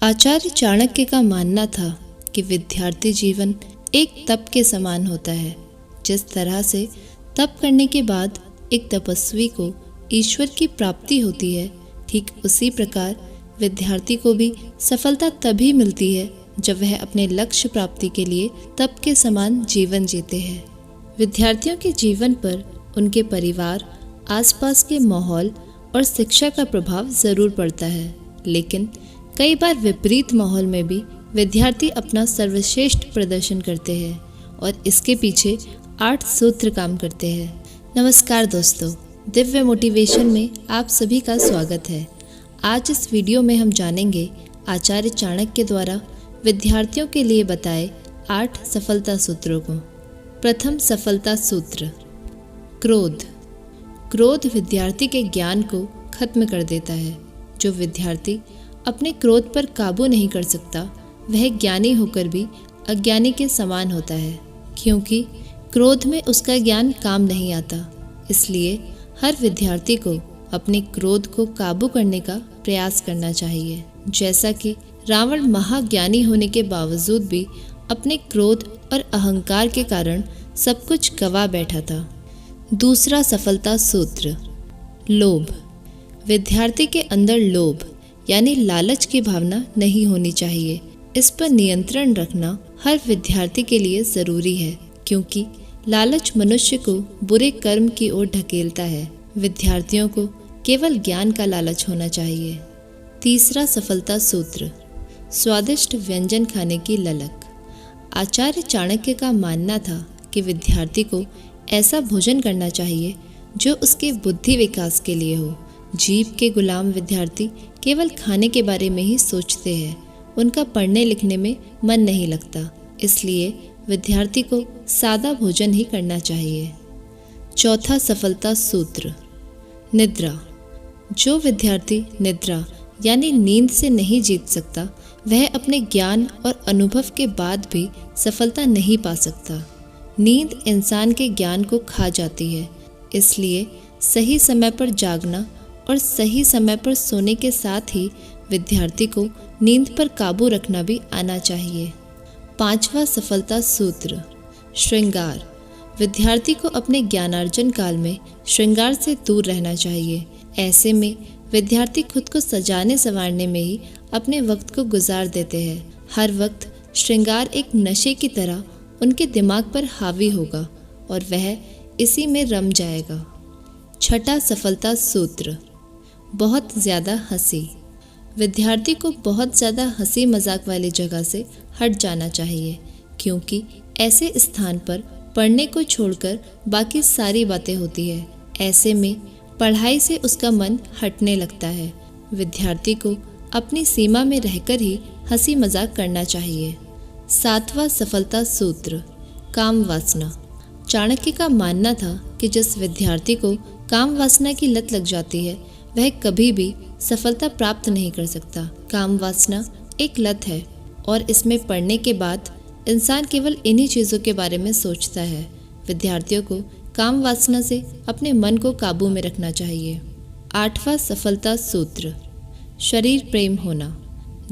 आचार्य चाणक्य का मानना था कि विद्यार्थी जीवन एक तप के समान होता है। जिस तरह से तप करने के बाद एक तपस्वी को ईश्वर की प्राप्ति होती है, ठीक उसी प्रकार विद्यार्थी को भी सफलता तभी मिलती है जब वह अपने लक्ष्य प्राप्ति के लिए तप के समान जीवन जीते हैं। विद्यार्थियों के जीवन पर उनके परिवार, आसपास के माहौल और शिक्षा का प्रभाव ज़रूर पड़ता है, लेकिन कई बार विपरीत माहौल में भी विद्यार्थी अपना सर्वश्रेष्ठ प्रदर्शन करते हैं और इसके पीछे 8 सूत्र काम करते हैं। नमस्कार दोस्तों, दिव्य मोटिवेशन में आप सभी का स्वागत है। आज इस वीडियो में हम जानेंगे आचार्य चाणक्य द्वारा विद्यार्थियों के लिए बताए 8 सफलता सूत्रों को। प्रथम सफलता सूत्र, क्रोध। क्रोध विद्यार्थी के ज्ञान को खत्म कर देता है। जो विद्यार्थी अपने क्रोध पर काबू नहीं कर सकता, वह ज्ञानी होकर भी अज्ञानी के समान होता है, क्योंकि क्रोध में उसका ज्ञान काम नहीं आता। इसलिए हर विद्यार्थी को अपने क्रोध को काबू करने का प्रयास करना चाहिए। जैसा कि रावण महाज्ञानी होने के बावजूद भी अपने क्रोध और अहंकार के कारण सब कुछ गवा बैठा था। दूसरा सफलता सूत्र, लोभ। विद्यार्थी के अंदर लोभ यानी लालच की भावना नहीं होनी चाहिए। इस पर नियंत्रण रखना हर विद्यार्थी के लिए ज़रूरी है, क्योंकि लालच मनुष्य को बुरे कर्म की ओर ढकेलता है। विद्यार्थियों को केवल ज्ञान का लालच होना चाहिए। तीसरा सफलता सूत्र, स्वादिष्ट व्यंजन खाने की ललक। आचार्य चाणक्य का मानना था कि विद्यार्थी को ऐसा भोजन करना चाहिए जो उसके बुद्धि विकास के लिए हो। जीभ के गुलाम विद्यार्थी केवल खाने के बारे में ही सोचते हैं, उनका पढ़ने लिखने में मन नहीं लगता। इसलिए विद्यार्थी को सादा भोजन ही करना चाहिए। चौथा सफलता सूत्र, निद्रा। जो विद्यार्थी निद्रा यानी नींद से नहीं जीत सकता, वह अपने ज्ञान और अनुभव के बाद भी सफलता नहीं पा सकता। नींद इंसान के ज्ञान को खा जाती है, इसलिए सही समय पर जागना और सही समय पर सोने के साथ ही विद्यार्थी को नींद पर काबू रखना भी आना चाहिए। पांचवा सफलता सूत्र, श्रृंगार। विद्यार्थी को अपने ज्ञानार्जन काल में श्रृंगार से दूर रहना चाहिए। ऐसे में विद्यार्थी खुद को सजाने संवारने में ही अपने वक्त को गुजार देते हैं। हर वक्त श्रृंगार एक नशे की तरह उनके दिमाग पर हावी होगा और वह इसी में रम जाएगा। छठा सफलता सूत्र, बहुत ज़्यादा हंसी। विद्यार्थी को बहुत ज़्यादा हंसी मजाक वाली जगह से हट जाना चाहिए, क्योंकि ऐसे स्थान पर पढ़ने को छोड़कर बाकी सारी बातें होती है। ऐसे में पढ़ाई से उसका मन हटने लगता है। विद्यार्थी को अपनी सीमा में रहकर ही हंसी मजाक करना चाहिए। सातवां सफलता सूत्र, काम वासना। चाणक्य का मानना था कि जिस विद्यार्थी को काम वासना की लत लग जाती है, वह कभी भी सफलता प्राप्त नहीं कर सकता। काम वासना एक लत है और इसमें पढ़ने के बाद इंसान केवल इन्हीं चीज़ों के बारे में सोचता है। विद्यार्थियों को काम वासना से अपने मन को काबू में रखना चाहिए। आठवां सफलता सूत्र, शरीर प्रेम होना।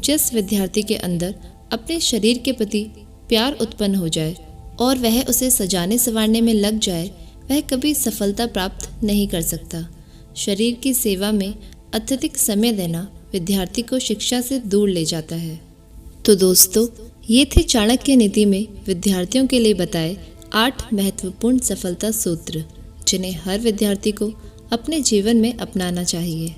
जिस विद्यार्थी के अंदर अपने शरीर के प्रति प्यार उत्पन्न हो जाए और वह उसे सजाने संवारने में लग जाए, वह कभी सफलता प्राप्त नहीं कर सकता। शरीर की सेवा में अत्यधिक समय देना विद्यार्थी को शिक्षा से दूर ले जाता है। तो दोस्तों, ये थे चाणक्य नीति में विद्यार्थियों के लिए बताए 8 महत्वपूर्ण सफलता सूत्र, जिन्हें हर विद्यार्थी को अपने जीवन में अपनाना चाहिए।